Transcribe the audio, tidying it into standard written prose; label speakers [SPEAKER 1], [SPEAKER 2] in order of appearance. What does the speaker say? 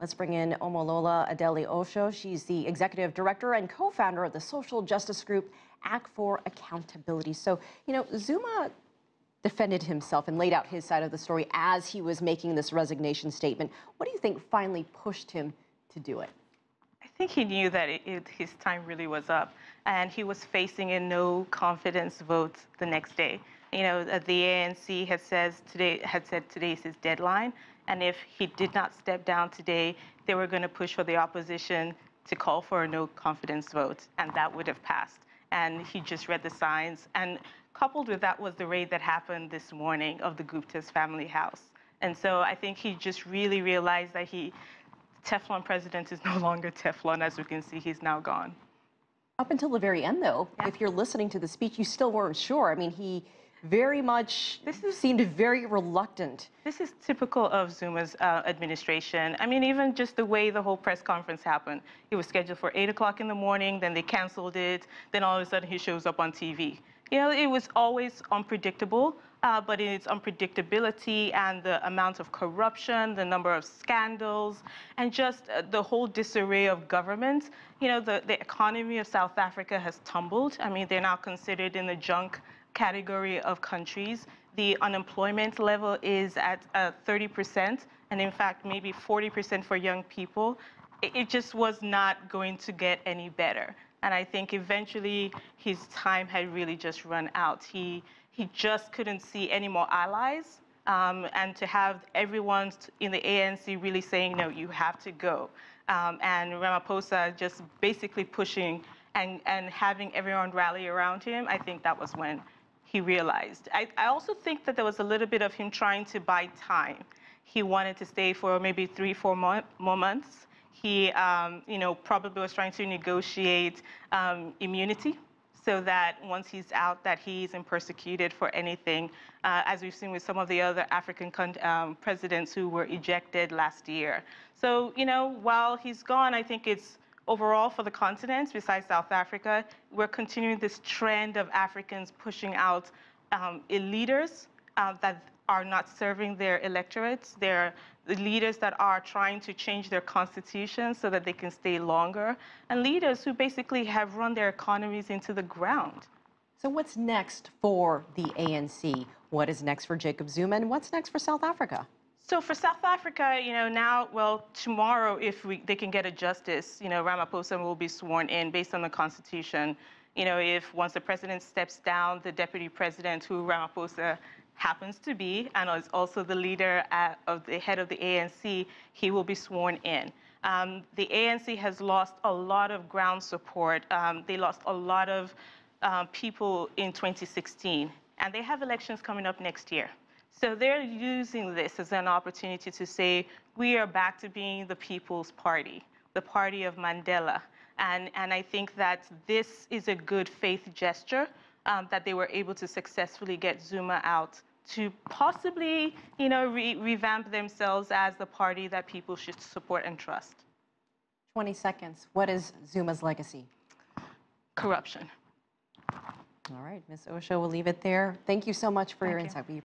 [SPEAKER 1] Let's bring in Omolola Adele Oso. She's the executive director and co-founder of the social justice group Act for Accountability. So, Zuma defended himself and laid out his side of the story as he was making this resignation statement. What do you think finally pushed him to do it?
[SPEAKER 2] I think he knew that his time really was up, and he was facing a no confidence vote the next day. The ANC had said today is his deadline, and if he did not step down today, they were going to push for the opposition to call for a no confidence vote, and that would have passed. And he just read the signs. And coupled with that was the raid that happened this morning of the Gupta's family house. And so I think he just really realized that Teflon president is no longer Teflon. As we can see, he's now gone.
[SPEAKER 1] Up until the very end, though, if you're listening to the speech, you still weren't sure. I mean, he very much seemed very reluctant.
[SPEAKER 2] This is typical of Zuma's administration. I mean, even just the way the whole press conference happened. It was scheduled for 8 o'clock in the morning, then they canceled it, then all of a sudden he shows up on TV. It was always unpredictable, but in its unpredictability and the amount of corruption, the number of scandals, and just the whole disarray of government, the economy of South Africa has tumbled. I mean, they're now considered in the junk category of countries. The unemployment level is at 30%, and in fact, maybe 40% for young people. It just was not going to get any better. And I think eventually his time had really just run out. He just couldn't see any more allies, and to have everyone in the ANC really saying, no, you have to go. And Ramaphosa just basically pushing and having everyone rally around him, I think that was when he realized. I also think that there was a little bit of him trying to buy time. He wanted to stay for maybe 3-4 more months. He, probably was trying to negotiate immunity so that once he's out, that he isn't persecuted for anything, as we've seen with some of the other African presidents who were ejected last year. So, while he's gone, I think it's overall for the continent, besides South Africa, we're continuing this trend of Africans pushing out leaders that are not serving their electorates. They're the leaders that are trying to change their constitutions so that they can stay longer, and leaders who basically have run their economies into the ground.
[SPEAKER 1] So what's next for the ANC? What is next for Jacob Zuma, and what's next for South Africa?
[SPEAKER 2] So for South Africa, tomorrow, if they can get a justice, Ramaphosa will be sworn in based on the Constitution. If once the president steps down, the deputy president, who Ramaphosa happens to be, and is also the leader of the head of the ANC, he will be sworn in. The ANC has lost a lot of ground support. They lost a lot of people in 2016, and they have elections coming up next year. So they're using this as an opportunity to say, we are back to being the People's Party, the party of Mandela. And I think that this is a good faith gesture that they were able to successfully get Zuma out to possibly, revamp themselves as the party that people should support and trust.
[SPEAKER 1] 20 seconds. What is Zuma's legacy?
[SPEAKER 2] Corruption.
[SPEAKER 1] All right, Ms. Osho, we'll leave it there. Thank you so much for your insight.